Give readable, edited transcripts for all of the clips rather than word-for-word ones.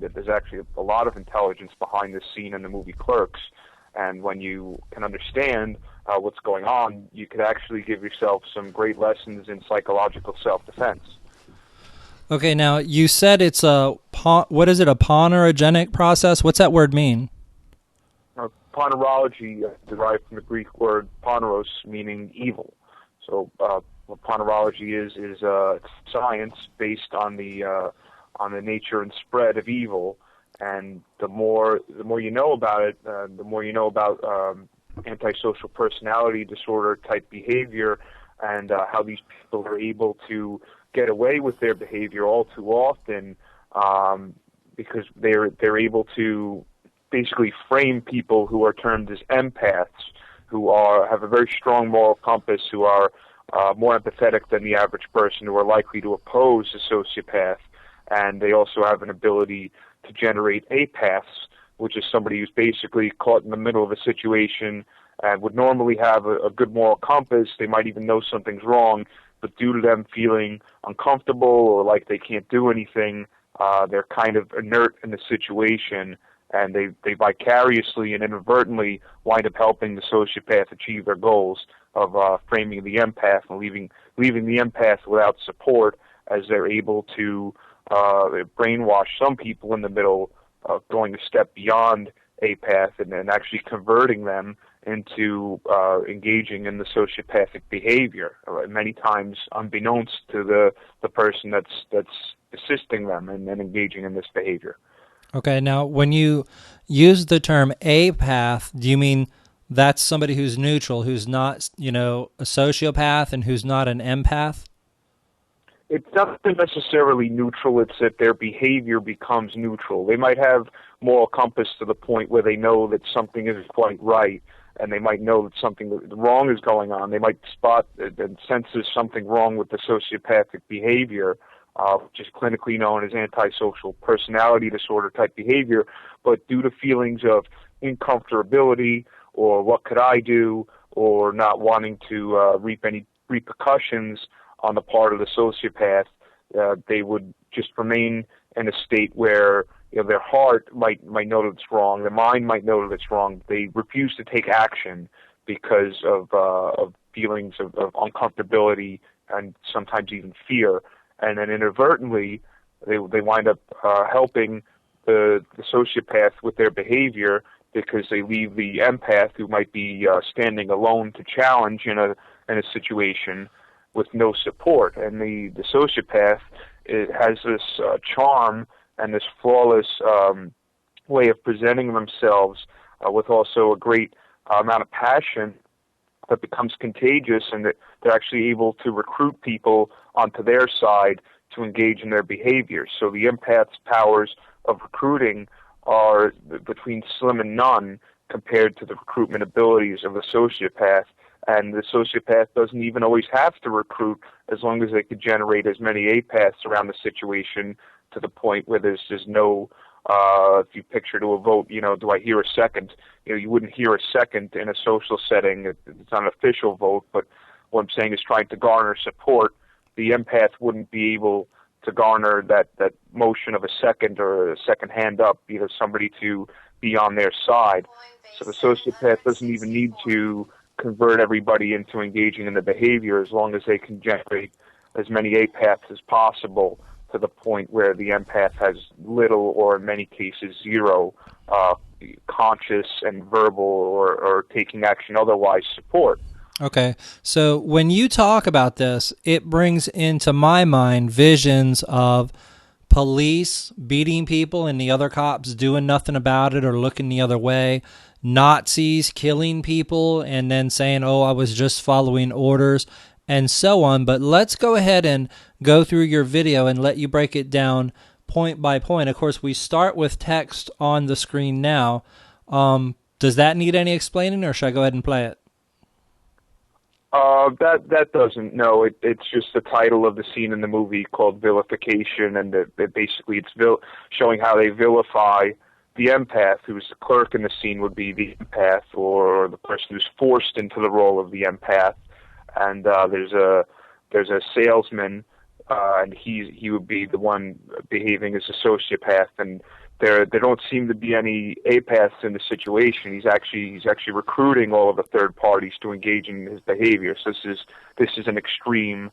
that there's actually a lot of intelligence behind this scene in the movie Clerks. And when you can understand what's going on, you could actually give yourself some great lessons in psychological self-defense. Okay, now you said it's what is it, a ponerogenic process? What's that word mean? Ponerology derived from the Greek word poneros, meaning evil. So what ponerology is science based on the nature and spread of evil. And the more you know about it, the more you know about antisocial personality disorder type behavior, and how these people are able to get away with their behavior all too often, because they're able to basically frame people who are termed as empaths, who have a very strong moral compass, who are more empathetic than the average person, who are likely to oppose a sociopath, and they also have an ability to generate apaths, which is somebody who's basically caught in the middle of a situation and would normally have a good moral compass. They might even know something's wrong, but due to them feeling uncomfortable or like they can't do anything, they're kind of inert in the situation, and they vicariously and inadvertently wind up helping the sociopath achieve their goals of framing the empath and leaving the empath without support, as they're able to brainwash some people in the middle of going a step beyond apath and actually converting them into engaging in the sociopathic behavior, many times unbeknownst to the person that's assisting them and engaging in this behavior. Okay, now when you use the term apath, do you mean that's somebody who's neutral, who's not, a sociopath, and who's not an empath? It's not necessarily neutral. It's that their behavior becomes neutral. They might have moral compass to the point where they know that something isn't quite right, and they might know that something wrong is going on. They might spot and sense there's something wrong with the sociopathic behavior, which is clinically known as antisocial personality disorder type behavior, but due to feelings of uncomfortability or what could I do, or not wanting to reap any repercussions on the part of the sociopath, they would just remain in a state where their heart might know that it's wrong, their mind might know that it's wrong. They refuse to take action because of feelings of uncomfortability and sometimes even fear. And then inadvertently, they wind up helping the sociopath with their behavior, because they leave the empath, who might be standing alone to challenge in a situation, with no support. And the sociopath, it has this charm and this flawless way of presenting themselves, with also a great amount of passion that becomes contagious, and that they're actually able to recruit people onto their side to engage in their behavior. So the empath's powers of recruiting are between slim and none compared to the recruitment abilities of the sociopath. And the sociopath doesn't even always have to recruit, as long as they could generate as many apaths around the situation, to the point where there's just no, if you picture to a vote, do I hear a second? You wouldn't hear a second in a social setting. It's not an official vote, but what I'm saying is, trying to garner support, the empath wouldn't be able to garner that motion of a second or a second hand up, somebody to be on their side. So the sociopath doesn't even need to convert everybody into engaging in the behavior, as long as they can generate as many apaths as possible, to the point where the empath has little, or in many cases zero, conscious and verbal or taking action otherwise support. Okay, so when you talk about this, it brings into my mind visions of police beating people and the other cops doing nothing about it or looking the other way, Nazis killing people and then saying, oh, I was just following orders, and so on. But let's go ahead and go through your video and let you break it down point by point. Of course, we start with text on the screen now. Does that need any explaining, or should I go ahead and play it? That doesn't. No, it's just the title of the scene in the movie, called Vilification, and basically it's showing how they vilify the empath. Who's the clerk in the scene would be the empath, or the person who's forced into the role of the empath. And there's a salesman, and he would be the one behaving as a sociopath, and there don't seem to be any apaths in the situation. He's actually recruiting all of the third parties to engage in his behavior. So this is an extreme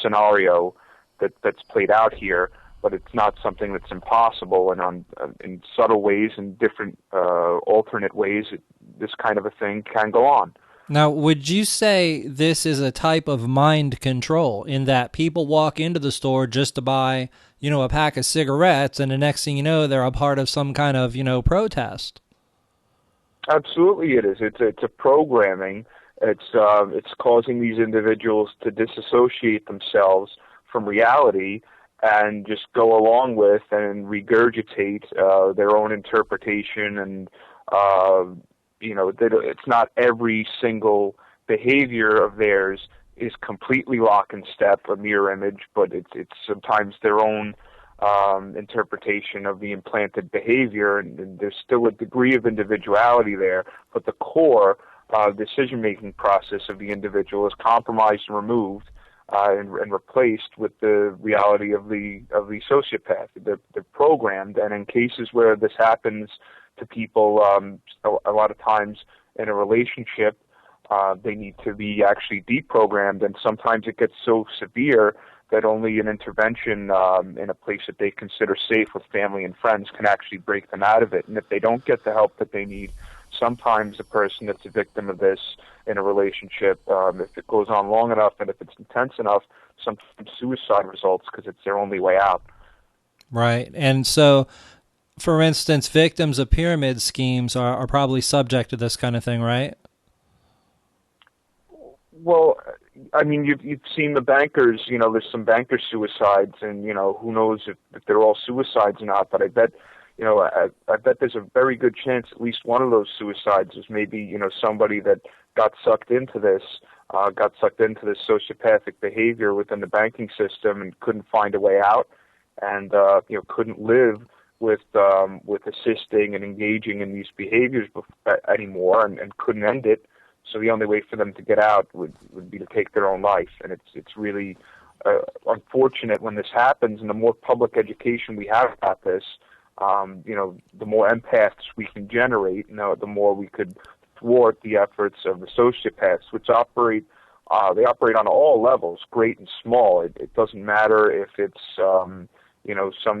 scenario that's played out here, but it's not something that's impossible. And in subtle ways and different alternate ways, this kind of a thing can go on. Now, would you say this is a type of mind control in that people walk into the store just to buy, a pack of cigarettes, and the next thing you know, they're a part of some kind of, protest? Absolutely, it is. It's a programming. It's causing these individuals to disassociate themselves from reality and just go along with and regurgitate their own interpretation and it's not every single behavior of theirs is completely lock and step, a mirror image, but it's sometimes their own interpretation of the implanted behavior, and there's still a degree of individuality there, but the core decision-making process of the individual is compromised and removed and replaced with the reality of the sociopath. They're programmed, and in cases where this happens to people, a lot of times in a relationship, they need to be actually deprogrammed, and sometimes it gets so severe that only an intervention in a place that they consider safe with family and friends can actually break them out of it. And if they don't get the help that they need, sometimes the person that's a victim of this in a relationship, if it goes on long enough and if it's intense enough, sometimes suicide results because it's their only way out. Right. And so, for instance, victims of pyramid schemes are probably subject to this kind of thing, right? Well, I mean, you've seen the bankers. There's some banker suicides, and who knows if they're all suicides or not. But I bet, I bet there's a very good chance at least one of those suicides is maybe somebody that got sucked into this sociopathic behavior within the banking system and couldn't find a way out, and couldn't live with assisting and engaging in these behaviors anymore, and couldn't end it. So the only way for them to get out would be to take their own life, and it's really unfortunate when this happens. And the more public education we have about this, the more empaths we can generate, the more we could thwart the efforts of the sociopaths, which operate on all levels, great and small. It doesn't matter if it's some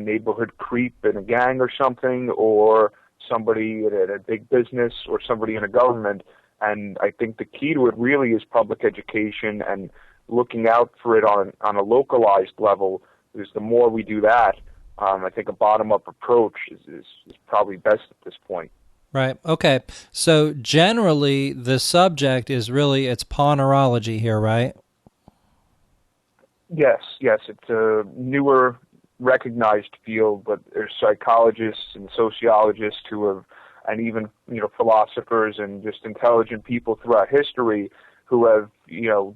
neighborhood creep in a gang or something, or somebody at a big business, or somebody in a government. And I think the key to it really is public education and looking out for it on a localized level. Because the more we do that, I think a bottom-up approach is probably best at this point. Right. Okay. So generally, the subject is really, it's Ponerology here, right? Yes. It's a newer, recognized field, but there's psychologists and sociologists who have, and even philosophers and just intelligent people throughout history who have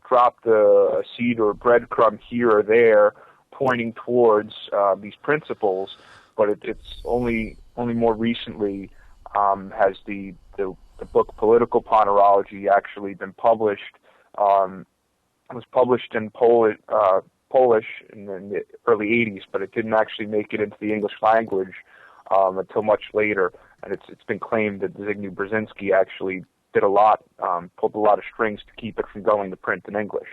dropped a seed or a breadcrumb here or there, pointing towards these principles. But it's only more recently has the book Political Ponerology actually been published. It was published in Polish in the early 80s, but it didn't actually make it into the English language until much later. And it's been claimed that Zygmunt Brzezinski actually did pulled a lot of strings to keep it from going to print in English.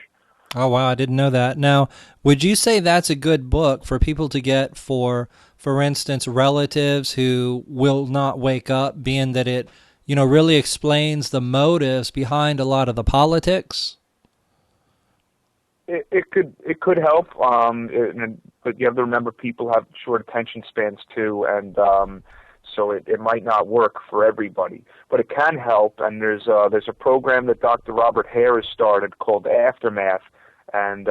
Oh, wow, I didn't know that. Now, would you say that's a good book for people to get for instance, relatives who will not wake up, being that it, really explains the motives behind a lot of the politics? It could help, but you have to remember people have short attention spans too, and so it might not work for everybody, but it can help. And there's a program that Dr. Robert Hare has started called Aftermath, and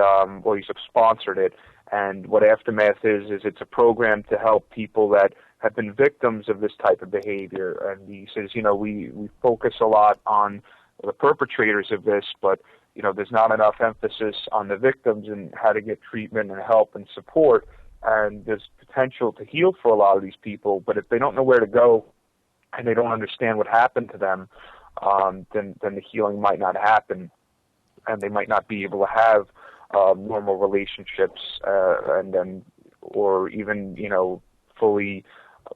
he's sponsored it. And what Aftermath is it's a program to help people that have been victims of this type of behavior. And he says, we focus a lot on the perpetrators of this, but there's not enough emphasis on the victims and how to get treatment and help and support. And there's potential to heal for a lot of these people, but if they don't know where to go and they don't understand what happened to them, then the healing might not happen, and they might not be able to have normal relationships, or even fully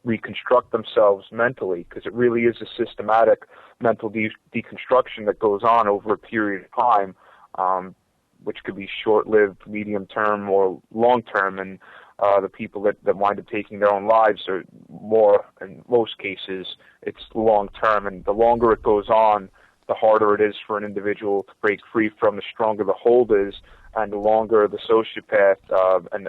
reconstruct themselves mentally, because it really is a systematic mental deconstruction that goes on over a period of time, which could be short-lived, medium-term, or long-term. And the people that wind up taking their own lives are more, in most cases, it's long-term. And the longer it goes on, the harder it is for an individual to break free from, the stronger the hold is, and the longer the sociopath and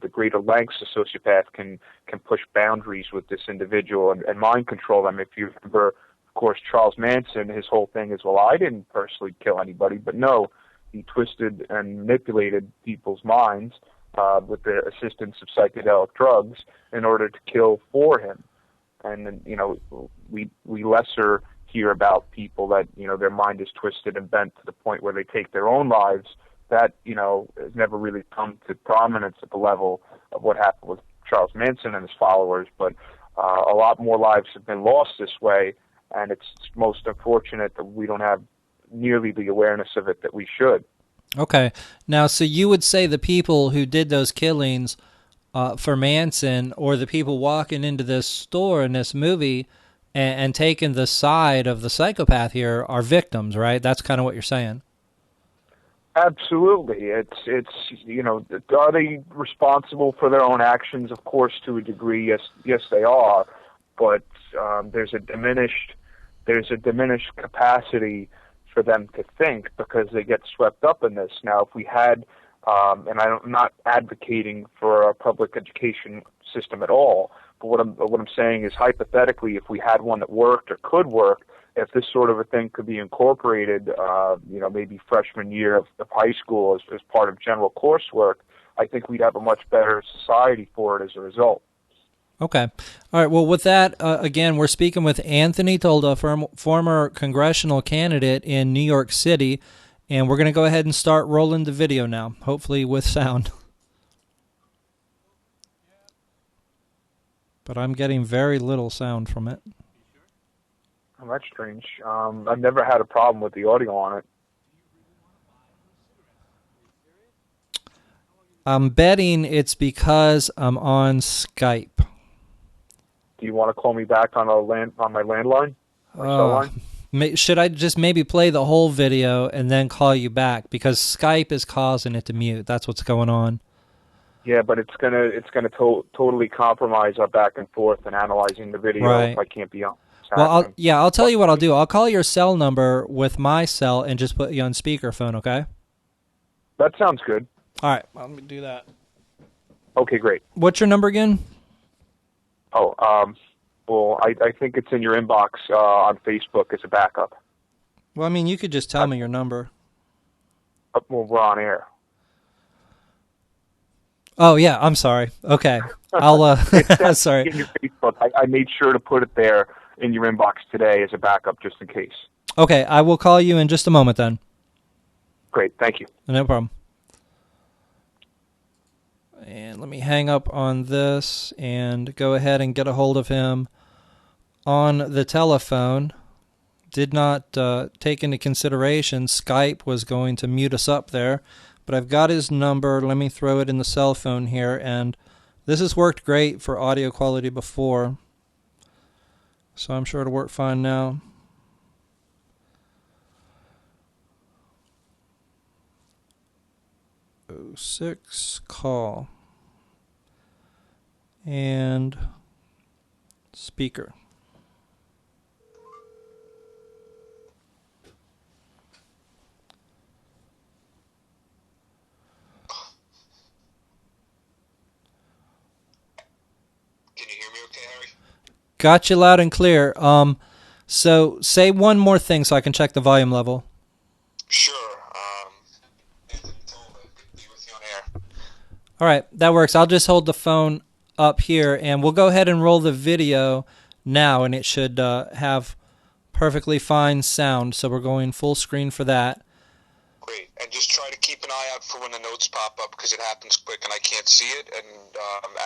the greater lengths the sociopath can push boundaries with this individual and mind control them. If you remember, of course, Charles Manson, his whole thing is, well, I didn't personally kill anybody, but no, he twisted and manipulated people's minds with the assistance of psychedelic drugs in order to kill for him. And we lesser hear about people that their mind is twisted and bent to the point where they take their own lives. That has never really come to prominence at the level of what happened with Charles Manson and his followers. But a lot more lives have been lost this way, and it's most unfortunate that we don't have nearly the awareness of it that we should. Okay. Now, so you would say the people who did those killings for Manson, or the people walking into this store in this movie and taking the side of the psychopath here, are victims, right? That's kind of what you're saying. Absolutely. It's are they responsible for their own actions? Of course, to a degree, yes, they are. But there's a diminished capacity for them to think, because they get swept up in this. Now, if we had, and I'm not advocating for a public education system at all, but what I'm saying is, hypothetically, if we had one that worked or could work, if this sort of a thing could be incorporated, maybe freshman year of high school as part of general coursework, I think we'd have a much better society for it as a result. Okay. All right. Well, with that, again, we're speaking with Anthony Tolda, former congressional candidate in New York City, and we're going to go ahead and start rolling the video now, hopefully with sound. But I'm getting very little sound from it. Oh, that's strange. I've never had a problem with the audio on it. I'm betting it's because I'm on Skype. Do you want to call me back on my landline or cell line? Should I just maybe play the whole video and then call you back, because Skype is causing it to mute? That's what's going on. Yeah, but it's gonna totally compromise our back and forth and analyzing the video. Right. If I can't be on. Well, I'll tell you what I'll do. I'll call your cell number with my cell and just put you on speakerphone, okay? That sounds good. All right, let me do that. Okay, great. What's your number again? Oh, well, I think it's in your inbox on Facebook as a backup. Well, I mean, you could just tell me your number. Well, we're on air. Oh, yeah, I'm sorry. Okay. I'll, sorry. In your Facebook. I made sure to put it there in your inbox today as a backup, just in case. Okay, I will call you in just a moment then. Great, thank you. No problem. And let me hang up on this and go ahead and get a hold of him on the telephone. Did not take into consideration Skype was going to mute us up there, but I've got his number. Let me throw it in the cell phone here, and this has worked great for audio quality before, so I'm sure it'll work fine now. '06 call and speaker. Can you hear me okay, Harry? Got you loud and clear. So say one more thing so I can check the volume level. Sure. Anthony Tolda, good to be with you on air. All right, that works. I'll just hold the phone up here, and we'll go ahead and roll the video now, and it should have perfectly fine sound. So we're going full screen for that. Great. And just try to keep an eye out for when the notes pop up, because it happens quick and I can't see it. And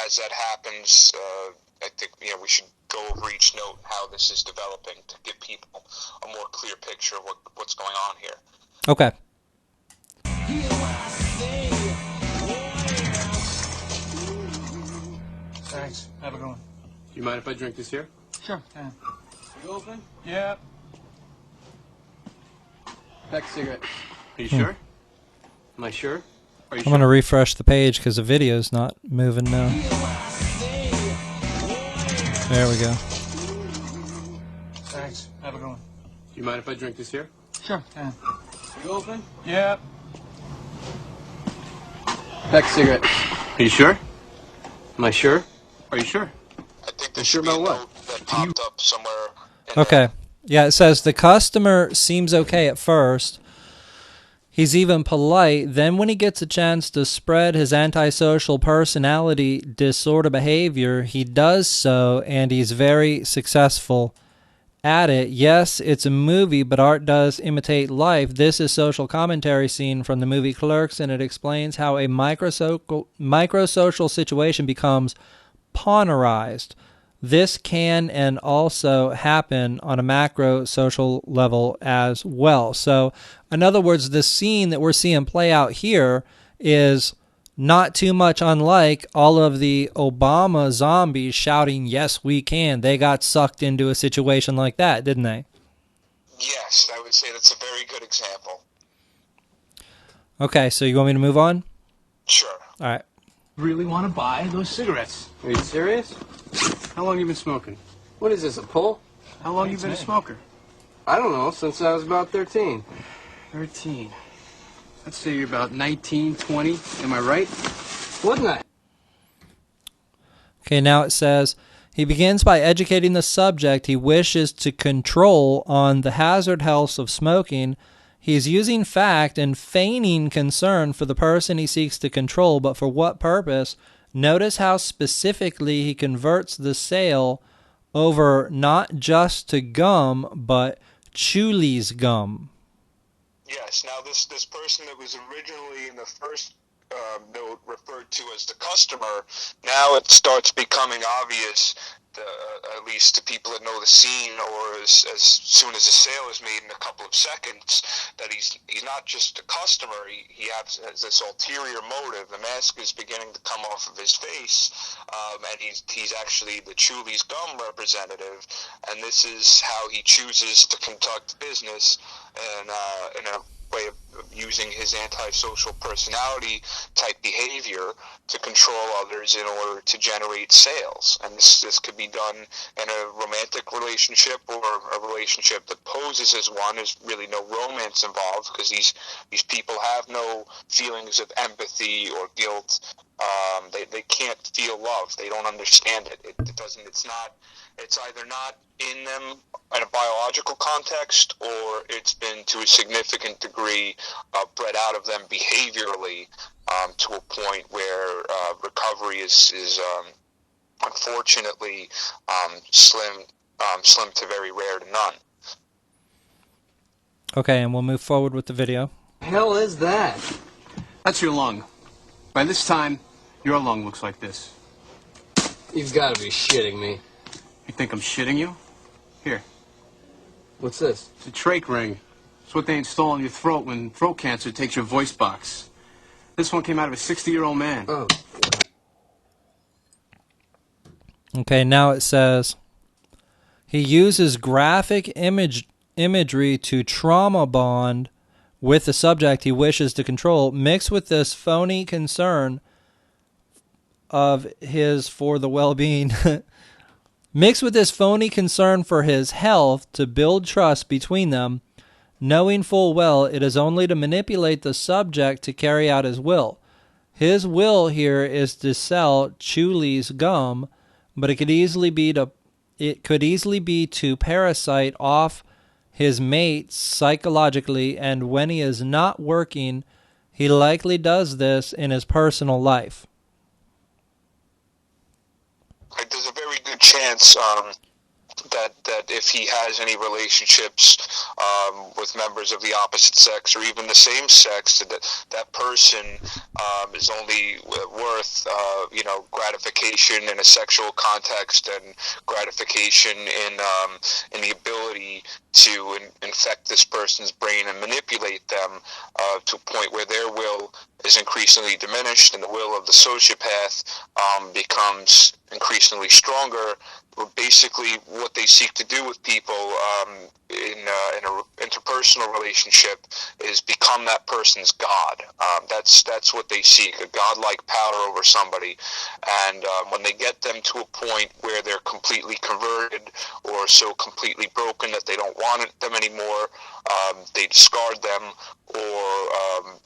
as that happens, I think we should go over each note, how this is developing, to give people a more clear picture of what's going on here. Okay. Thanks. Have a good one. You mind if I drink this here? Sure. You open? Yeah. Pack a cigarette. Are you sure? Am I sure? Are you I'm going to refresh the page because the video's not moving now. There we go. Thanks. Have a good one. You mind if I drink this here? Sure. You open? Yeah. Pack a cigarette. Are you sure? Am I sure? Are you sure? I think there Sure should be a about what? note that popped up somewhere. In Okay. Yeah, it says the customer seems okay at first. He's even polite. Then when he gets a chance to spread his antisocial personality disorder behavior, he does so, and he's very successful at it. Yes, it's a movie, but art does imitate life. This is social commentary scene from the movie Clerks, and it explains how a microsocial situation becomes Ponerized. This can and also happen on a macro social level as well. So, in other words, the scene that we're seeing play out here is not too much unlike all of the Obama zombies shouting, "Yes, we can." They got sucked into a situation like that, didn't they? Yes, I would say that's a very good example. Okay, so you want me to move on? Sure. All right. Really want to buy those cigarettes? Are you serious? How long you been smoking? What is this, a pull? How long you been a smoker? I don't know, since I was about 13. 13. Let's say you're about 19, 20. Am I right? Wouldn't I? Okay, now it says, he begins by educating the subject he wishes to control on the hazard health of smoking. He is using fact and feigning concern for the person he seeks to control, but for what purpose? Notice how specifically he converts the sale over not just to gum, but Chuli's gum. Yes. Now, this person that was originally in the first note referred to as the customer, now it starts becoming obvious, at least to people that know the scene, or as soon as a sale is made in a couple of seconds, that he's not just a customer. He has this ulterior motive. The mask is beginning to come off of his face, and he's actually the Chuli's gum representative, and this is how he chooses to conduct business, and in a way of using his antisocial personality type behavior to control others in order to generate sales. And this could be done in a romantic relationship or a relationship that poses as one. There's really no romance involved because these people have no feelings of empathy or guilt. They can't feel love. They don't understand it. It's either not in them in a biological context, or it's been to a significant degree bred out of them behaviorally to a point where recovery is unfortunately slim to very rare to none. Okay, and we'll move forward with the video. Hell is that? That's your lung. By this time, your lung looks like this. You've got to be shitting me. You think I'm shitting you? Here. What's this? It's a trach ring. It's what they install in your throat when throat cancer takes your voice box. This one came out of a 60-year-old man. Oh. Okay, now it says, he uses graphic imagery to trauma bond with the subject he wishes to control, mixed with this phony concern of his for the well-being, mixed with this phony concern for his health to build trust between them, knowing full well it is only to manipulate the subject to carry out his will. His will here is to sell Chuli's gum, but it could easily be to parasite off his mate psychologically, and when he is not working, he likely does this in his personal life. There's a very good chance that if he has any relationships with members of the opposite sex or even the same sex, that person is only worth gratification in a sexual context and gratification in the ability to infect this person's brain and manipulate them to a point where their will is increasingly diminished and the will of the sociopath becomes increasingly stronger. basically what they seek to do with people in an interpersonal relationship is become that person's god. That's what they seek, a godlike power over somebody. And when they get them to a point where they're completely converted or so completely broken that they don't want them anymore, they discard them, or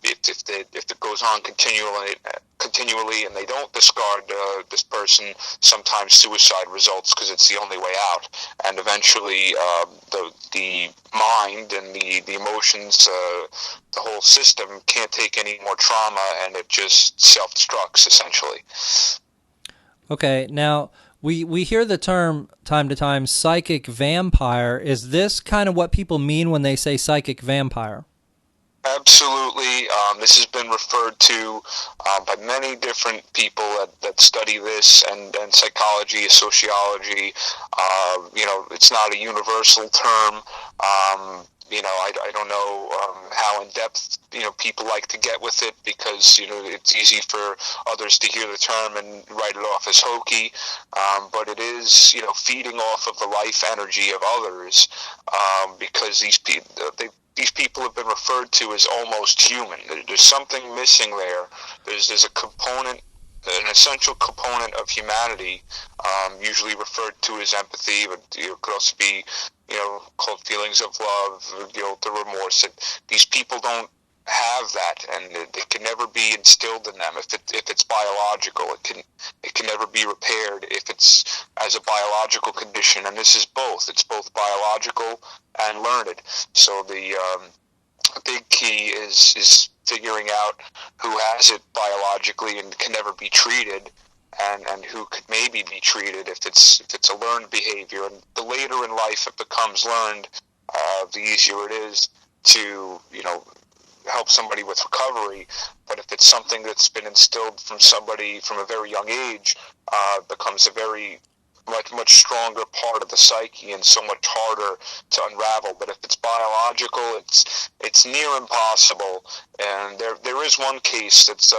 if it goes on continually and they don't discard this person, sometimes suicide results because it's the only way out. And eventually the mind and the emotions, the whole system can't take any more trauma, and it just self-destructs essentially. Okay, now we hear the term time to time psychic vampire. Is this kind of what people mean when they say psychic vampire? Absolutely. This has been referred to by many different people that study this, and psychology, sociology. It's not a universal term. I don't know how in depth people like to get with it, because it's easy for others to hear the term and write it off as hokey. But it is feeding off of the life energy of others, because these people have been referred to as almost human. There's something missing there. There's a component, an essential component of humanity, usually referred to as empathy, but it could also be, called feelings of love, guilt, or remorse. These people don't have that, and it can never be instilled in them. If it's biological, it can never be repaired if it's as a biological condition, and this is both. It's both biological and learned. So the big key is figuring out who has it biologically and can never be treated, and who could maybe be treated if it's a learned behavior. And the later in life it becomes learned, the easier it is to help somebody with recovery. But if it's something that's been instilled from somebody from a very young age, it becomes a very much stronger part of the psyche and so much harder to unravel. But if it's biological, it's near impossible. And there is one case that's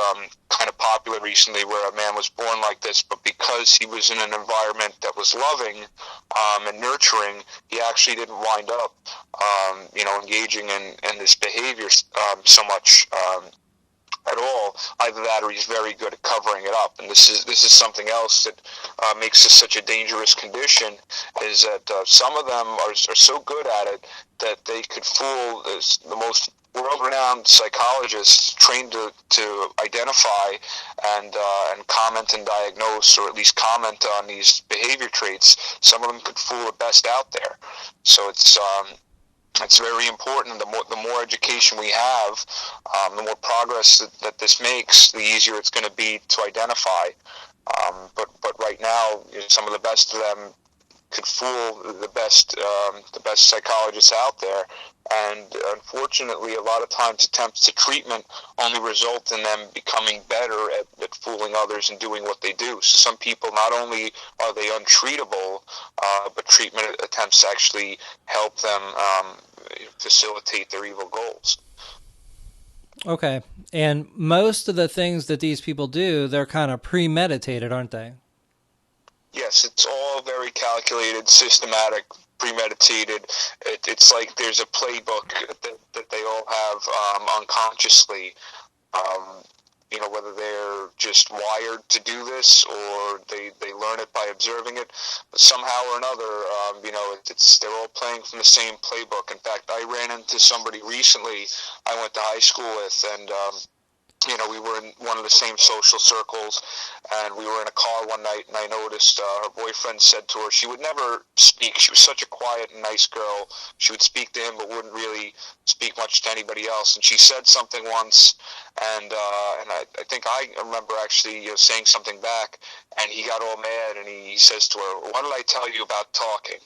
kind of popular recently, where a man was born like this, but because he was in an environment that was loving and nurturing, he actually didn't wind up engaging in this behavior so much at all. Either that, or he's very good at covering it up. And this is something else that makes this such a dangerous condition, is that some of them are so good at it that they could fool the most world-renowned psychologists trained to identify and comment and diagnose, or at least comment on these behavior traits. Some of them could fool the best out there. So it's very important. The more education we have, the more progress that this makes, the easier it's going to be to identify. But right now, some of the best of them could fool the best psychologists out there. And unfortunately, a lot of times attempts at treatment only result in them becoming better at fooling others and doing what they do. So some people, not only are they untreatable, but treatment attempts actually help them facilitate their evil goals. Okay. And most of the things that these people do, they're kind of premeditated, aren't they? Yes, it's all very calculated, systematic, premeditated. It's like there's a playbook that they all have unconsciously. Whether they're just wired to do this or they learn it by observing it, but somehow or another, they're all playing from the same playbook. In fact, I ran into somebody recently I went to high school with, and we were in one of the same social circles, and we were in a car one night, and I noticed her boyfriend said to her, she would never speak. She was such a quiet and nice girl. She would speak to him, but wouldn't really speak much to anybody else. And she said something once, and I think I remember actually saying something back, and he got all mad, and he says to her, "What did I tell you about talking?"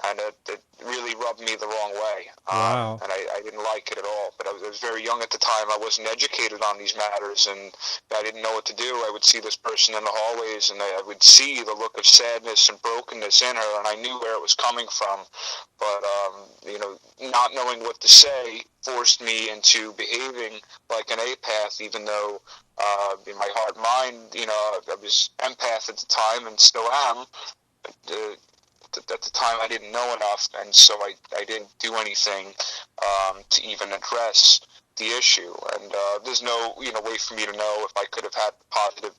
And it really rubbed me the wrong way. Wow. And I didn't like it at all. But I was very young at the time. I wasn't educated on these matters, and I didn't know what to do. I would see this person in the hallways, and I would see the look of sadness and brokenness in her, and I knew where it was coming from. But, not knowing what to say forced me into behaving like an empath, even though in my heart and mind, I was empath at the time and still am. At the time, I didn't know enough, and so I didn't do anything to even address the issue. And there's no way for me to know if I could have had positive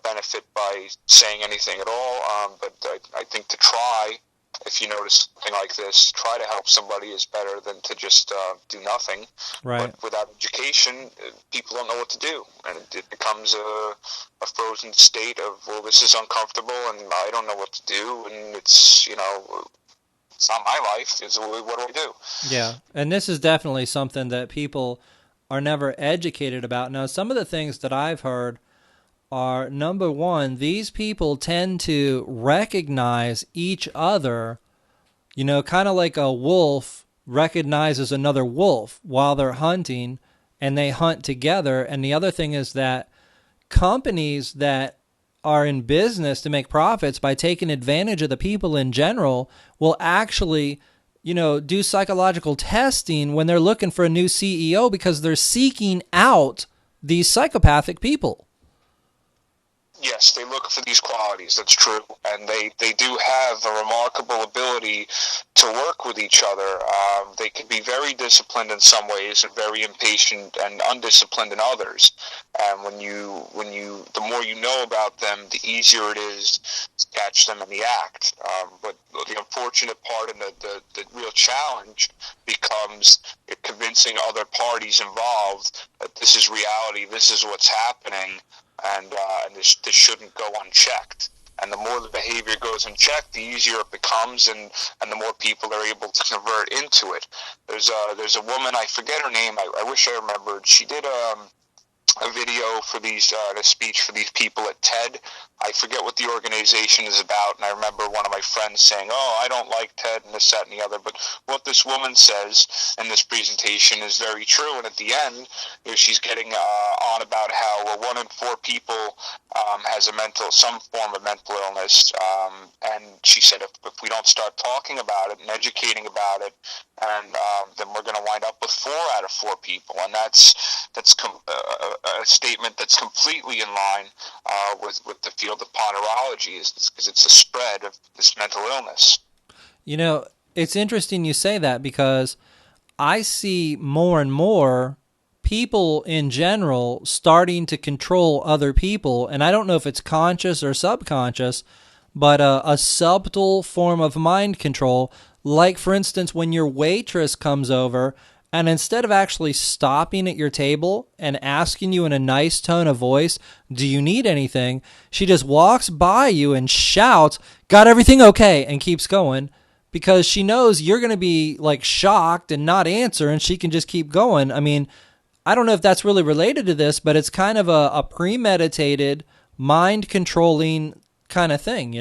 benefit by saying anything at all. But I think to try, if you notice something like this, try to help somebody is better than to just do nothing. Right. But without education, people don't know what to do, and it becomes a frozen state of, well, this is uncomfortable, and I don't know what to do, and it's it's not my life. It's, what do I do? Yeah, and this is definitely something that people are never educated about. Now, some of the things that I've heard are, number one, these people tend to recognize each other, kind of like a wolf recognizes another wolf while they're hunting, and they hunt together. And the other thing is that companies that are in business to make profits by taking advantage of the people in general will actually, do psychological testing when they're looking for a new CEO because they're seeking out these psychopathic people. Yes, they look for these qualities, that's true, and they do have a remarkable ability to work with each other. They can be very disciplined in some ways and very impatient and undisciplined in others. And the more you know about them, the easier it is to catch them in the act. But the unfortunate part and the real challenge becomes convincing other parties involved that this is reality, this is what's happening, and this shouldn't go unchecked. And the more the behavior goes unchecked, the easier it becomes, and the more people are able to convert into it. There's a woman, I forget her name, I wish I remembered. She did a video for these, a speech for these people at TED. I forget what the organization is about, and I remember one of my friends saying, "Oh, I don't like TED," and this, that, and the other. But what this woman says in this presentation is very true, and at the end, she's getting on about how 1 in 4 people has some form of mental illness, and she said if we don't start talking about it and educating about it, and then we're going to wind up with 4 out of 4 people, and that's a statement that's completely in line with the field of Ponerology, because it's a spread of this mental illness. It's interesting you say that, because I see more and more people in general starting to control other people, and I don't know if it's conscious or subconscious, but a subtle form of mind control. Like, for instance, when your waitress comes over, and instead of actually stopping at your table and asking you in a nice tone of voice, "Do you need anything?" she just walks by you and shouts, "Got everything okay?" and keeps going, because she knows you're going to be like shocked and not answer, and she can just keep going. I mean, I don't know if that's really related to this, but it's kind of a premeditated, mind-controlling kind of thing,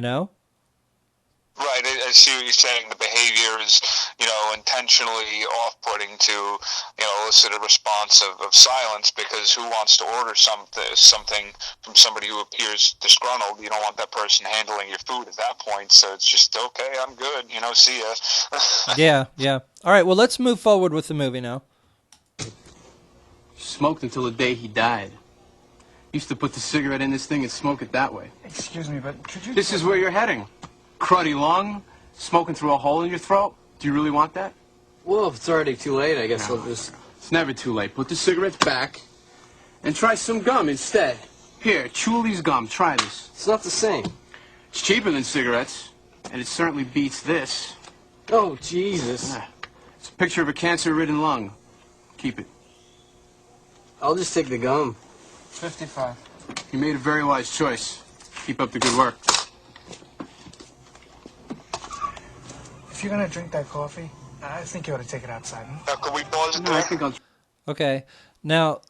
Right, I see what you're saying. The behavior is, intentionally off-putting to, elicit a response of silence, because who wants to order something from somebody who appears disgruntled? You don't want that person handling your food at that point, so it's just, okay, I'm good, see ya. Yeah. All right, well, let's move forward with the movie now. Smoked until the day he died. Used to put the cigarette in this thing and smoke it that way. Excuse me, but could you... This is where you're heading. Cruddy lung, smoking through a hole in your throat. Do you really want that? Well, if it's already too late, I guess I'll just... It's never too late. Put the cigarettes back and try some gum instead. Here, Chuli's gum. Try this. It's not the same. It's cheaper than cigarettes, and it certainly beats this. Oh, Jesus. It's a picture of a cancer-ridden lung. Keep it. I'll just take the gum. 55. You made a very wise choice. Keep up the good work. If you're going to drink that coffee, I think you ought to take it outside. Now, could we pause it No, I there? think I'll... Okay, now,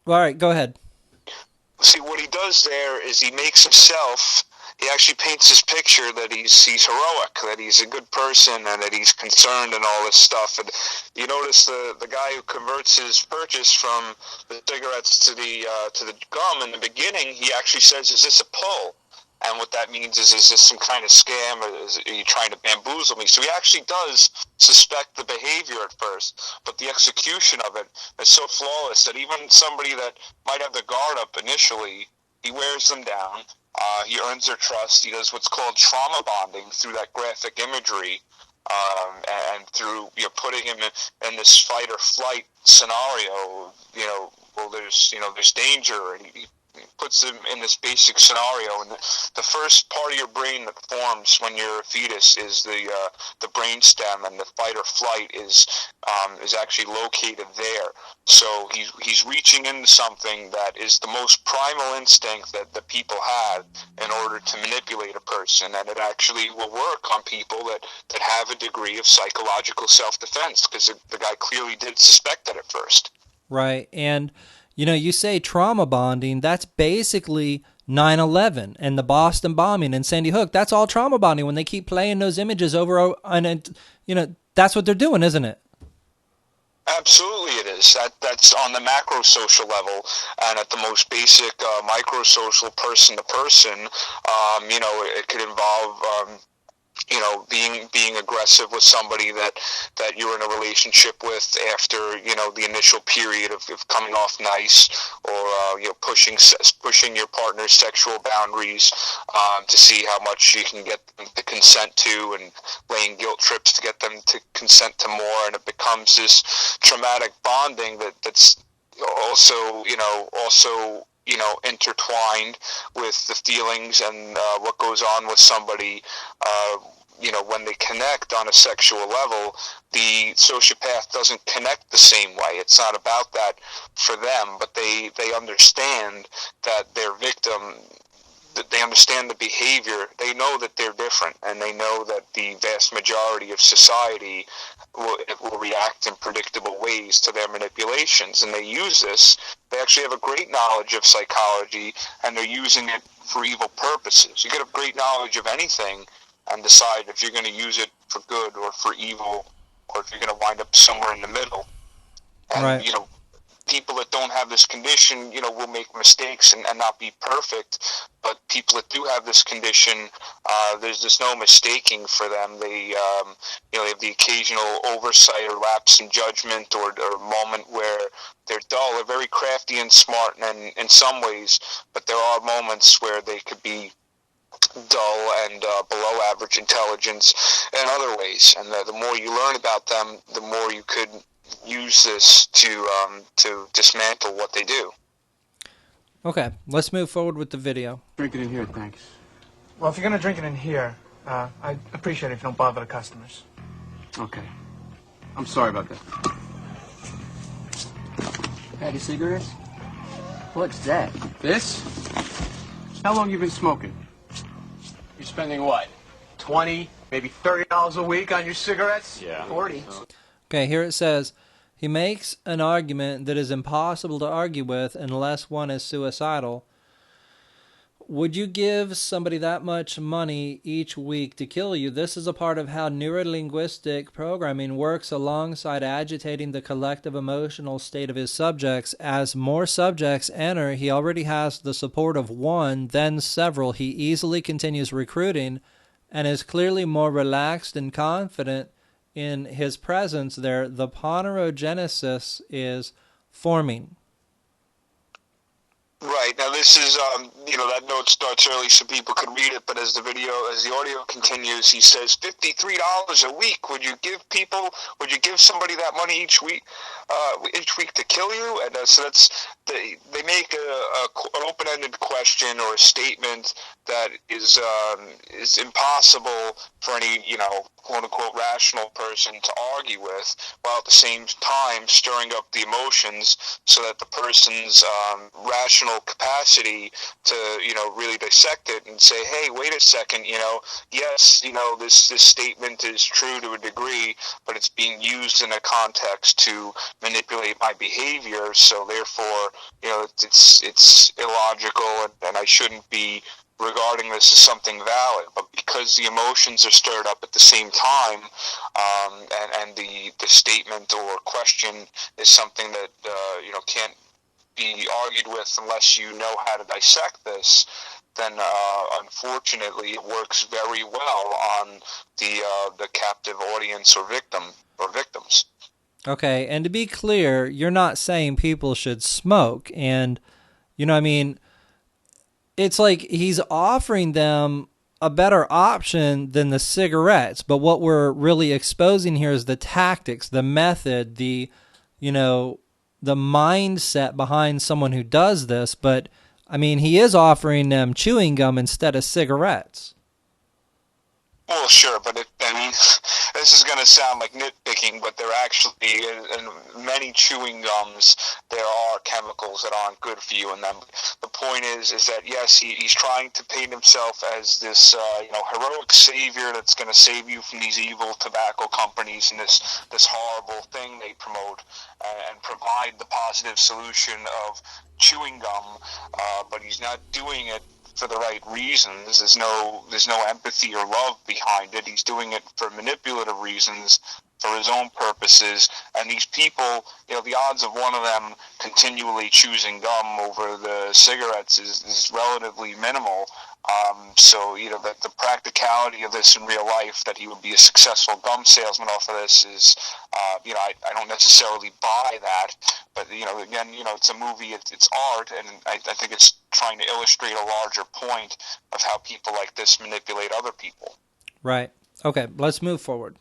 all right, go ahead. See, what he does there is he makes himself, he actually paints this picture that he's heroic, that he's a good person, and that he's concerned and all this stuff. And you notice the guy who converts his purchase from the cigarettes to the gum, in the beginning, he actually says, "Is this a pull?" And what that means is this some kind of scam, or are you trying to bamboozle me? So he actually does suspect the behavior at first, but the execution of it is so flawless that even somebody that might have the guard up initially He wears them down. He earns their trust. He does what's called trauma bonding through that graphic imagery, and through putting him in this fight or flight scenario. Well, there's danger, and he puts them in this basic scenario. And the first part of your brain that forms when you're a fetus is the brain stem, and the fight or flight is actually located there. So he's reaching into something that is the most primal instinct that people have in order to manipulate a person, and it actually will work on people that have a degree of psychological self-defense, because the guy clearly did suspect that at first. Right. And, you say trauma bonding, that's basically 9/11 and the Boston bombing and Sandy Hook. That's all trauma bonding when they keep playing those images over, and that's what they're doing, isn't it? Absolutely it is. That's on the macro social level, and at the most basic micro social, person to person, it could involve being aggressive with somebody that you're in a relationship with after the initial period of coming off nice, or pushing your partner's sexual boundaries to see how much you can get them to consent to, and laying guilt trips to get them to consent to more, and it becomes this traumatic bonding that's also intertwined with the feelings and what goes on with somebody. When they connect on a sexual level, the sociopath doesn't connect the same way. It's not about that for them, but they understand that their victim, that they understand the behavior. They know that they're different, and they know that the vast majority of society will react in predictable ways to their manipulations, and they use this. They actually have a great knowledge of psychology, and they're using it for evil purposes. You get a great knowledge of anything and decide if you're going to use it for good or for evil, or if you're going to wind up somewhere in the middle. And, right. People that don't have this condition, will make mistakes and not be perfect. But people that do have this condition, there's no mistaking for them. They have the occasional oversight or lapse in judgment, or moment where they're dull. They're very crafty and smart in some ways, but there are moments where they could be dull and below average intelligence in other ways. And the more you learn about them, the more you could use this to dismantle what they do. Okay, let's move forward with the video. Drink it in here, thanks. Well, if you're going to drink it in here, I'd appreciate it if you don't bother the customers. Okay. I'm sorry about that. Pack of cigarettes? What's that? This? How long you been smoking? You're spending what? 20, maybe $30 a week on your cigarettes? Yeah. 40. Okay, here it says, he makes an argument that is impossible to argue with unless one is suicidal. Would you give somebody that much money each week to kill you? This is a part of how neurolinguistic programming works alongside agitating the collective emotional state of his subjects. As more subjects enter, he already has the support of one, then several. He easily continues recruiting and is clearly more relaxed and confident in his presence there. The ponerogenesis is forming. Right. Now this is, that note starts early so people could read it, but as the audio continues, he says, $53 a week. Would you give somebody that money each week to kill you? And so they make an open-ended question or a statement that is impossible for any, quote-unquote rational person to argue with, while at the same time stirring up the emotions so that the person's rational capacity to, really dissect it and say, hey, wait a second, yes, this statement is true to a degree, but it's being used in a context to manipulate my behavior, so therefore, it's illogical, and I shouldn't be regarding this as something valid. But because the emotions are stirred up at the same time, and the statement or question is something that can't be argued with unless you know how to dissect this, then unfortunately it works very well on the captive audience or victims. Okay, and to be clear, you're not saying people should smoke, and it's like he's offering them a better option than the cigarettes. But what we're really exposing here is the tactics, the method, the mindset behind someone who does this. But I mean, he is offering them chewing gum instead of cigarettes. Well, sure, but I mean, this is going to sound like nitpicking, but there actually, in many chewing gums, there are chemicals that aren't good for you in them. The point is that yes, he's trying to paint himself as this, heroic savior that's going to save you from these evil tobacco companies and this horrible thing they promote, and provide the positive solution of chewing gum, but he's not doing it for the right reasons. There's no empathy or love behind it. He's doing it for manipulative reasons, for his own purposes. And these people, the odds of one of them continually choosing gum over the cigarettes is relatively minimal. So the practicality of this in real life, that he would be a successful gum salesman off of this, is I don't necessarily buy that. But again, it's a movie, it's art, and I think it's trying to illustrate a larger point of how people like this manipulate other people. Right. Okay, let's move forward.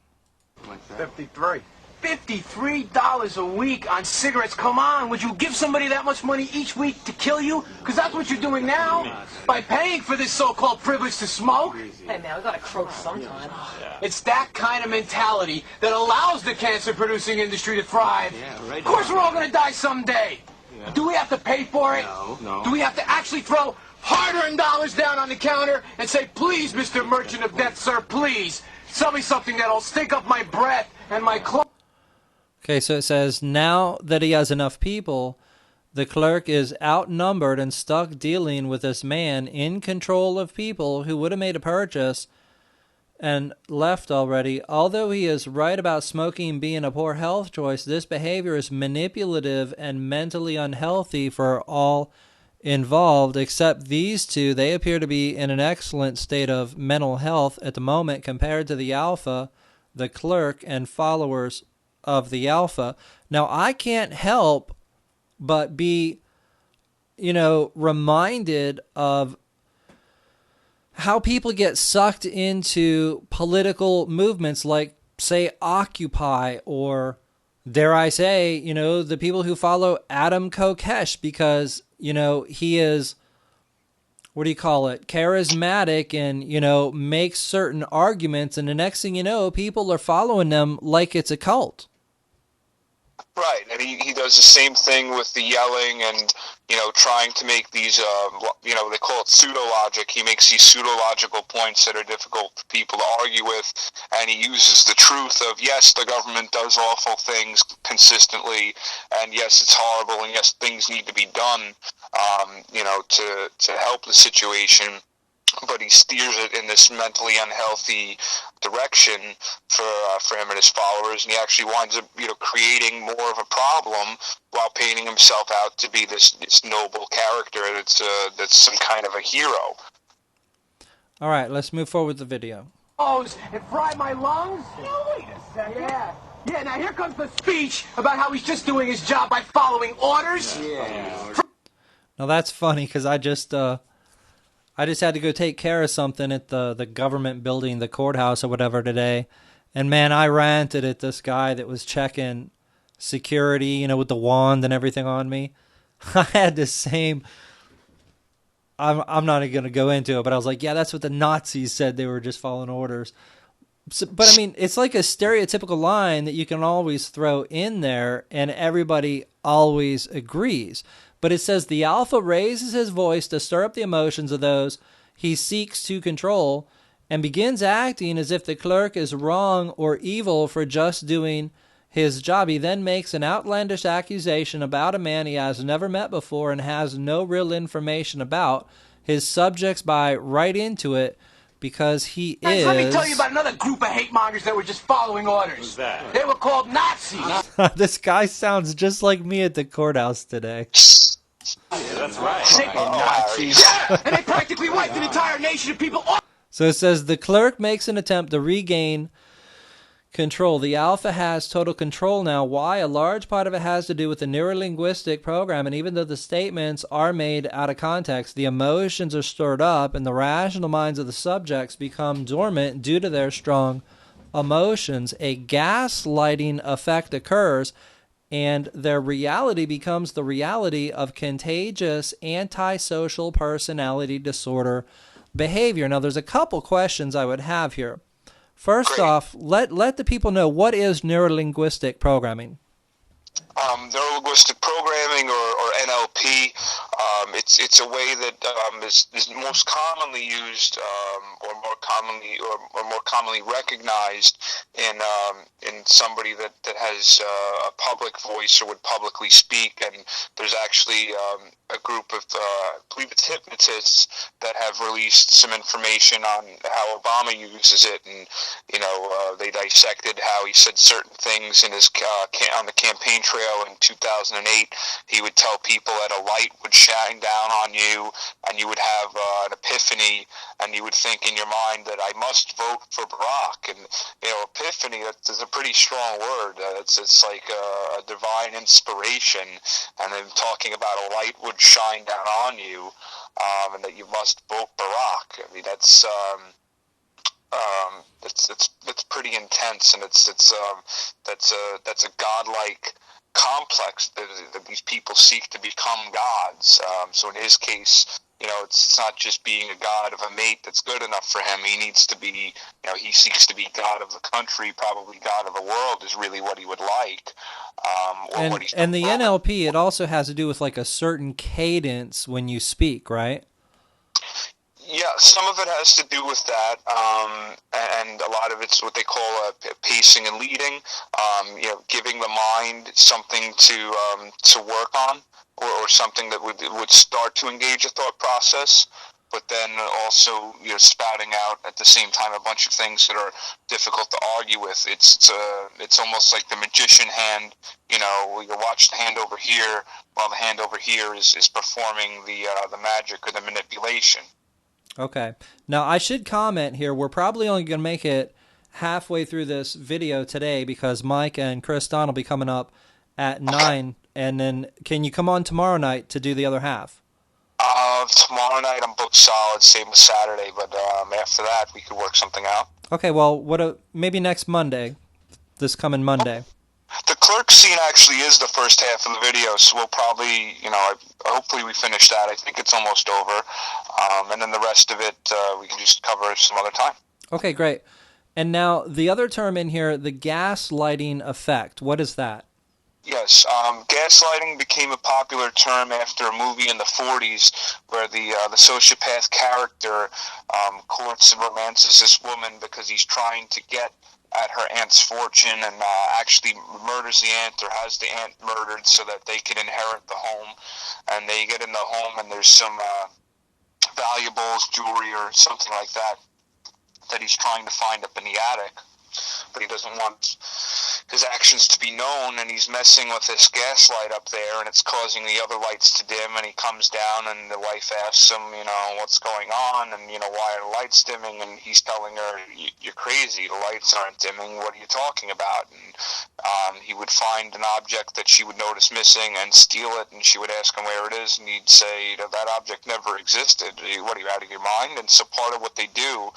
53. $53 a week on cigarettes. Come on, would you give somebody that much money each week to kill you? Because that's what you're doing now, by paying for this so-called privilege to smoke. Hey, man, we gotta croak sometime. It's that kind of mentality that allows the cancer-producing industry to thrive. Of course we're all going to die someday. Do we have to pay for it? No. Do we have to actually throw hard-earned dollars down on the counter and say, please, Mr. Merchant of Death, sir, please, sell me something that'll stink up my breath and my clothes? Okay, so it says, now that he has enough people, the clerk is outnumbered and stuck dealing with this man in control of people who would have made a purchase and left already. Although he is right about smoking being a poor health choice, this behavior is manipulative and mentally unhealthy for all involved, except these two. They appear to be in an excellent state of mental health at the moment compared to the alpha, the clerk, and followers of the alpha. Now, I can't help but be, reminded of how people get sucked into political movements like, say, Occupy, or dare I say, the people who follow Adam Kokesh, because, he is, charismatic and, makes certain arguments, and the next thing you know, people are following them like it's a cult. Right, and he does the same thing with the yelling and, trying to make these, they call it pseudo-logic. He makes these pseudo-logical points that are difficult for people to argue with, and he uses the truth of, yes, the government does awful things consistently, and yes, it's horrible, and yes, things need to be done, to help the situation. But he steers it in this mentally unhealthy direction for him and his followers, and he actually winds up, creating more of a problem while painting himself out to be this noble character that's some kind of a hero. All right, let's move forward with the video. And fry my lungs? No, wait a second. Yeah, now here comes the speech about how he's just doing his job by following orders. Yeah. Now that's funny, because I just had to go take care of something at the government building, the courthouse or whatever today. And man, I ranted at this guy that was checking security, with the wand and everything on me. I had the same, I'm not going to go into it, but I was like, yeah, that's what the Nazis said. They were just following orders. So, but I mean, it's like a stereotypical line that you can always throw in there and everybody always agrees. But it says the alpha raises his voice to stir up the emotions of those he seeks to control and begins acting as if the clerk is wrong or evil for just doing his job. He then makes an outlandish accusation about a man he has never met before and has no real information about. His subjects buy right into it because he is... Let me tell you about another group of hate-mongers that were just following orders. Who's that? They were called Nazis. This guy sounds just like me at the courthouse today. Yeah, that's right. Nazis. Yeah, and they practically wiped an entire nation of people off. So it says the clerk makes an attempt to regain control. The alpha has total control now. Why? A large part of it has to do with the neurolinguistic program, and even though the statements are made out of context, the emotions are stirred up, and the rational minds of the subjects become dormant due to their strong emotions. A gaslighting effect occurs, and their reality becomes the reality of contagious antisocial personality disorder behavior. Now, there's a couple questions I would have here. First off, let the people know, what is neurolinguistic programming? Neurolinguistic programming, or NLP, it's a way that is most commonly used, or more commonly recognized in somebody that has a public voice or would publicly speak. And there's actually a group of I believe it's hypnotists that have released some information on how Obama uses it, and they dissected how he said certain things in his on the campaign trail in 2008. He would tell people that a light would shine down on you, and you would have an epiphany, and you would think in your mind that I must vote for Barack. And epiphany, that's a pretty strong word. It's like a divine inspiration, and then talking about a light would shine down on you, and that you must vote Barack. I mean, that's pretty intense, and that's a godlike complex that these people seek to become gods. So in his case, it's not just being a god of a mate that's good enough for him. He needs to be, he seeks to be god of the country, probably god of the world is really what he would like. And the NLP, it also has to do with like a certain cadence when you speak, right? Yeah, some of it has to do with that, and a lot of it's what they call pacing and leading. Giving the mind something to work on, or something that would start to engage a thought process, but then also spouting out at the same time a bunch of things that are difficult to argue with. It's almost like the magician hand. You watch the hand over here while the hand over here is performing the magic or the manipulation. Okay. Now, I should comment here, we're probably only going to make it halfway through this video today because Mike and Chris Don will be coming up at 9, and then can you come on tomorrow night to do the other half? Tomorrow night I'm booked solid, same as Saturday, but after that we could work something out. Okay, well, maybe next Monday, this coming Monday. The clerk scene actually is the first half of the video, so we'll probably, hopefully we finish that. I think it's almost over. And then the rest of it, we can just cover some other time. Okay, great. And now the other term in here, the gaslighting effect. What is that? Yes, gaslighting became a popular term after a movie in the 40s where the sociopath character courts and romances this woman because he's trying to get at her aunt's fortune, and actually murders the aunt or has the aunt murdered so that they can inherit the home. And they get in the home and there's some valuables, jewelry or something like that he's trying to find up in the attic, but he doesn't want his actions to be known, and he's messing with this gaslight up there, and it's causing the other lights to dim, and he comes down, and the wife asks him, what's going on, and, why are the lights dimming, and he's telling her, you're crazy, the lights aren't dimming, what are you talking about? And he would find an object that she would notice missing and steal it, and she would ask him where it is, and he'd say, that object never existed, what are you, out of your mind? And so part of what they do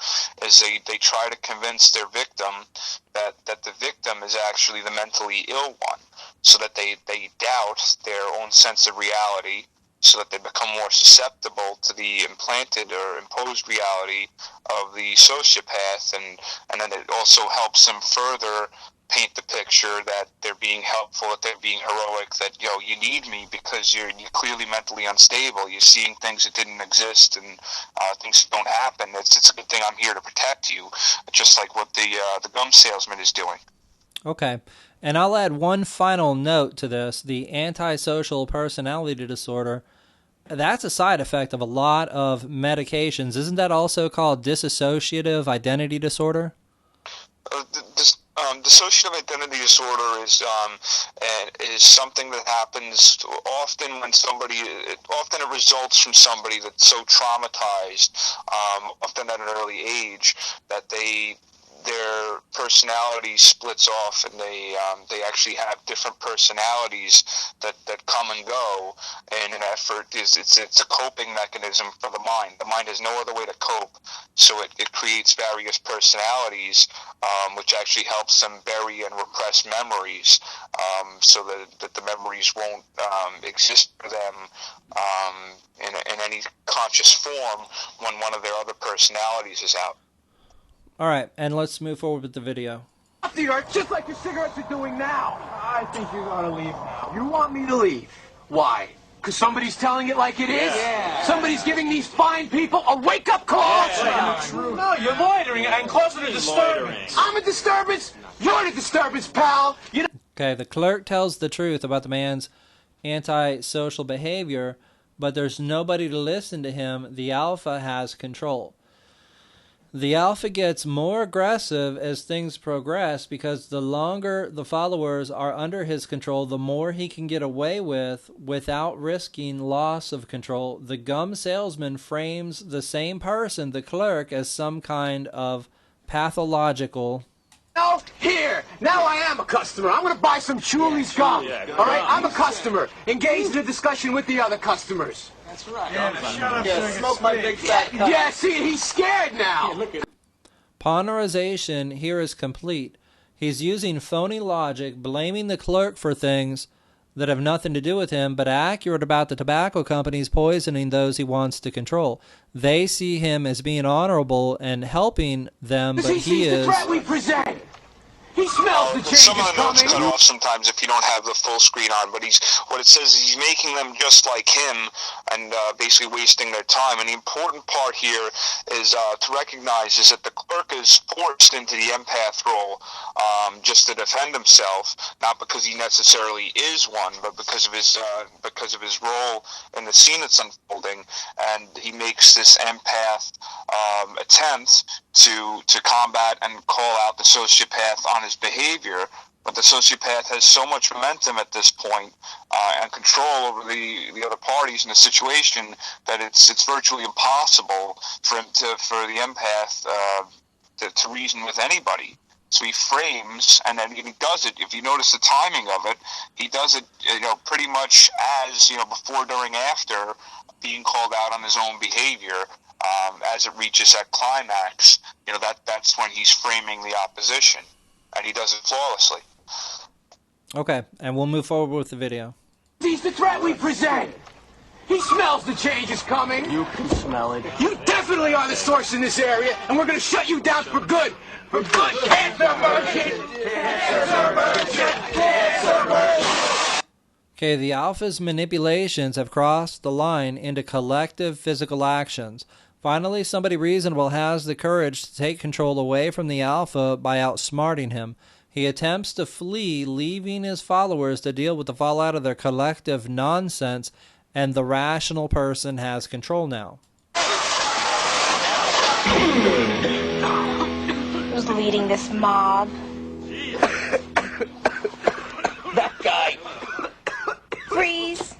is they try to convince their victim that the victim is actually the mentally ill one, so that they doubt their own sense of reality, so that they become more susceptible to the implanted or imposed reality of the sociopath, and then it also helps them further paint the picture that they're being helpful, that they're being heroic, that you need me because you're clearly mentally unstable, you're seeing things that didn't exist, and things don't happen. It's a good thing I'm here to protect you, just like what the gum salesman is doing. Okay, and I'll add one final note to this: the antisocial personality disorder. That's a side effect of a lot of medications. Isn't that also called dissociative identity disorder? Dissociative identity disorder is something that happens often when often it results from somebody that's so traumatized, often at an early age, that their personality splits off, and they actually have different personalities that come and go in an effort. It's a coping mechanism for the mind. The mind has no other way to cope, so it creates various personalities, which actually helps them bury and repress memories, so that the memories won't exist for them in any conscious form when one of their other personalities is out. All right, and let's move forward with the video. The earth, just like your cigarettes are doing now. I think you ought to leave now. You want me to leave? Why? Because somebody's telling it like it is? Yeah. Somebody's giving these fine people a wake-up call? That's true. No, you're loitering and causing a disturbance. I'm a disturbance? You're the disturbance, pal. You know. Okay, the clerk tells the truth about the man's antisocial behavior, but there's nobody to listen to him. The alpha has control. The alpha gets more aggressive as things progress because the longer the followers are under his control, the more he can get away with without risking loss of control. The gum salesman frames the same person, the clerk, as some kind of pathological... No, here. Now I am a customer. I'm going to buy some Chuli's gum. All right? I'm a customer. Engage in a discussion with the other customers. That's right. Shut up, Smoke my big fat cup. Yeah, see, he's scared now. Ponerization here is complete. He's using phony logic, blaming the clerk for things that have nothing to do with him, but accurate about the tobacco companies poisoning those he wants to control. They see him as being honorable and helping them, but he is... the threat we present. He smells the change Some of the notes coming. cut off sometimes if you don't have the full screen on, but what it says is he's making them just like him and basically wasting their time. And the important part here is to recognize is that the clerk is forced into the empath role just to defend himself, not because he necessarily is one, but because of his role in the scene that's unfolding. And he makes this empath attempt to combat and call out the sociopath on his behavior, but the sociopath has so much momentum at this point and control over the other parties in the situation that it's virtually impossible for the empath to reason with anybody. So he frames, and then he does it. If you notice the timing of it, he does it, pretty much as before, during, after being called out on his own behavior. As it reaches that climax, that's when he's framing the opposition, and he does it flawlessly. Okay, and we'll move forward with the video. He's the threat we present. He smells the changes coming. You can smell it. You definitely are the source in this area, and we're going to shut you down for good. For good. Cancer merchant! Cancer merchant! Cancer merchant! Okay, the alpha's manipulations have crossed the line into collective physical actions. Finally, somebody reasonable has the courage to take control away from the alpha by outsmarting him. He attempts to flee, leaving his followers to deal with the fallout of their collective nonsense, and the rational person has control now. Who's leading this mob? That guy. Freeze!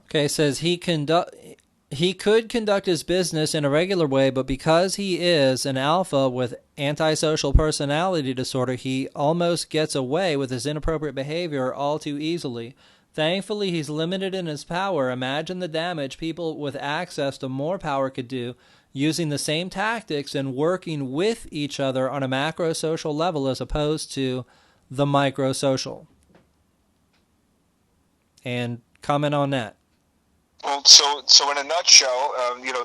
Okay, it says he could conduct his business in a regular way, but because he is an alpha with antisocial personality disorder, he almost gets away with his inappropriate behavior all too easily. Thankfully, he's limited in his power. Imagine the damage people with access to more power could do using the same tactics and working with each other on a macro-social level as opposed to the micro-social. And comment on that. Well, so in a nutshell,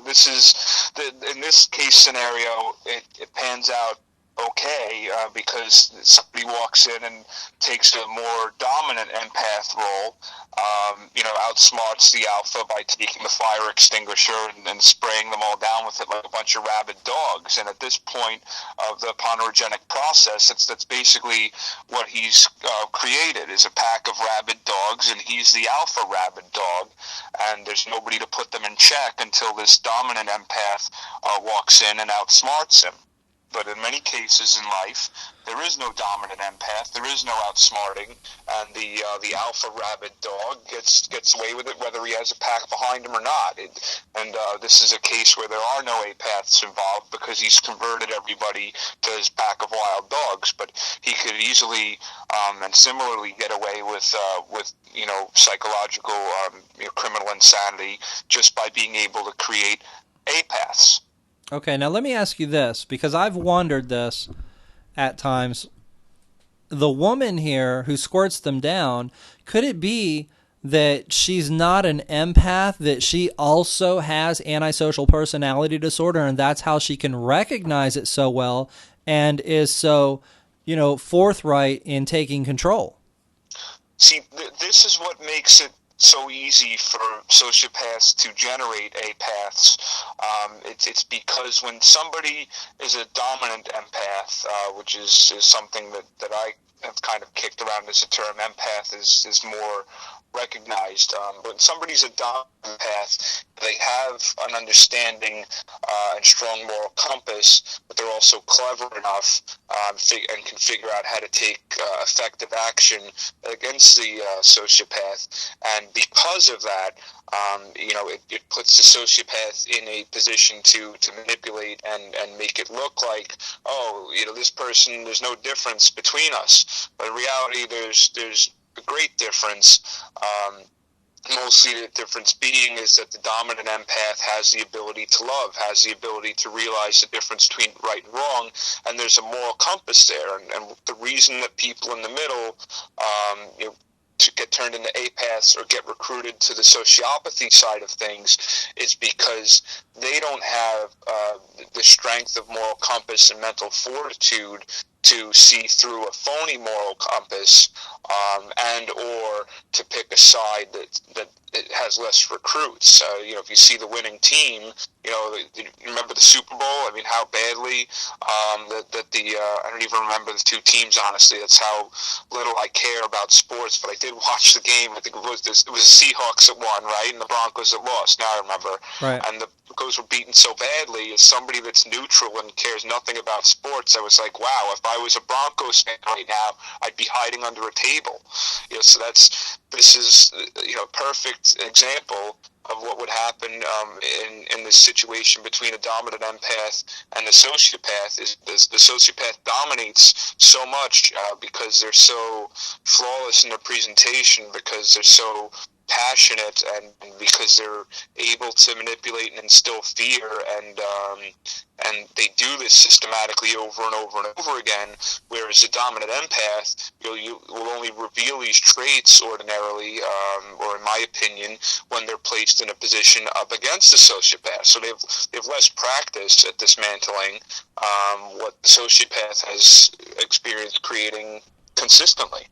this is in this case scenario, it pans out okay because somebody walks in and takes a more dominant empath role, outsmarts the alpha by taking the fire extinguisher and spraying them all down with it like a bunch of rabid dogs. And at this point of the ponerogenic process, that's basically what he's created, is a pack of rabid dogs, and he's the alpha rabid dog, and there's nobody to put them in check until this dominant empath walks in and outsmarts him. But in many cases in life, there is no dominant empath, there is no outsmarting, and the alpha rabid dog gets away with it, whether he has a pack behind him or not. And this is a case where there are no apaths involved because he's converted everybody to his pack of wild dogs. But he could easily and similarly get away with psychological criminal insanity just by being able to create apaths. Okay, now let me ask you this, because I've wondered this at times. The woman here who squirts them down, could it be that she's not an empath, that she also has antisocial personality disorder, and that's how she can recognize it so well and is so, forthright in taking control? See, this is what makes it so easy for sociopaths to generate apaths. It's because when somebody is a dominant empath, which is something that I have kind of kicked around as a term, empath is more recognized. But when somebody's a dominant empath, they have an understanding and strong moral compass, but they're also clever enough and can figure out how to take effective action against the sociopath. And because of that, it puts the sociopath in a position to manipulate and make it look like, this person, there's no difference between us. But in reality, there's a great difference. Mostly the difference being is that the dominant empath has the ability to love, has the ability to realize the difference between right and wrong, and there's a moral compass there. And the reason that people in the middle to get turned into apaths or get recruited to the sociopathy side of things is because they don't have the strength of moral compass and mental fortitude to see through a phony moral compass and or to pick a side that it has less recruits. If you see the winning team, you remember the Super Bowl? I mean, how badly I don't even remember the two teams, honestly. That's how little I care about sports, but I did watch the game. I think it was the Seahawks that won, right? And the Broncos that lost. Now I remember. Right. And the Broncos were beaten so badly. As somebody that's neutral and cares nothing about sports, I was like, wow, if I was a Broncos fan right now, I'd be hiding under a table. So this is a perfect example of what would happen in this situation between a dominant empath and the sociopath. Is the sociopath dominates so much because they're so flawless in their presentation, because they're so passionate, and because they're able to manipulate and instill fear, and they do this systematically over and over and over again. Whereas a dominant empath, you will only reveal these traits ordinarily, or in my opinion, when they're placed in a position up against the sociopath. So they have less practice at dismantling what the sociopath has experienced creating consistently.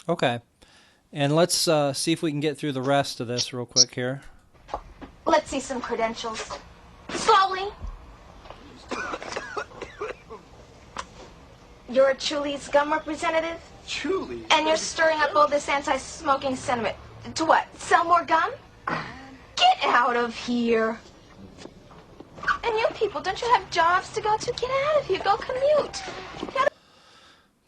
Okay. And let's see if we can get through the rest of this real quick here. Let's see some credentials. Slowly. You're a Chuli's gum representative? Chuli? And you're stirring up all this anti-smoking sentiment. To what? Sell more gum? Get out of here. And you people, don't you have jobs to go to? Get out of here. Go commute.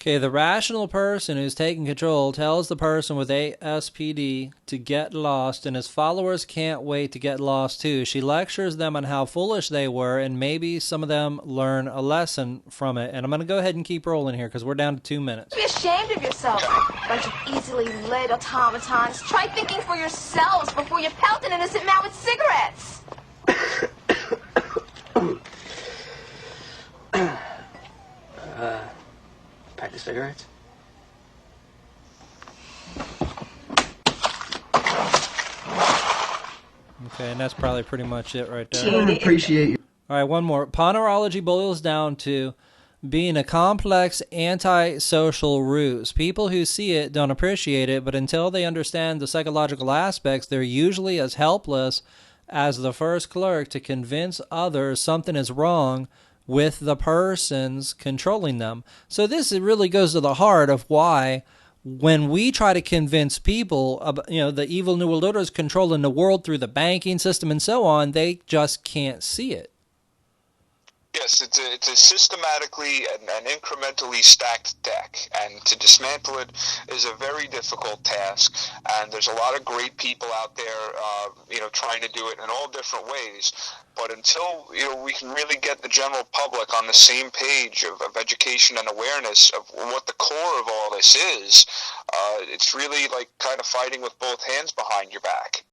Okay, the rational person who's taking control tells the person with ASPD to get lost, and his followers can't wait to get lost too. She lectures them on how foolish they were, and maybe some of them learn a lesson from it. And I'm going to go ahead and keep rolling here because we're down to 2 minutes. Be ashamed of yourself. Bunch of easily led automatons. Try thinking for yourselves before you pelt an innocent man with cigarettes. Pack of cigarettes? Okay, and that's probably pretty much it right there. I appreciate you. All right, one more. Ponerology boils down to being a complex antisocial ruse. People who see it don't appreciate it, but until they understand the psychological aspects, they're usually as helpless as the first clerk to convince others something is wrong with the persons controlling them. So this really goes to the heart of why when we try to convince people, the evil New World Order is controlling the world through the banking system and so on, they just can't see it. Yes, it's a systematically and incrementally stacked deck, and to dismantle it is a very difficult task. And there's a lot of great people out there, trying to do it in all different ways. But until we can really get the general public on the same page of education and awareness of what the core of all this is, it's really like kind of fighting with both hands behind your back.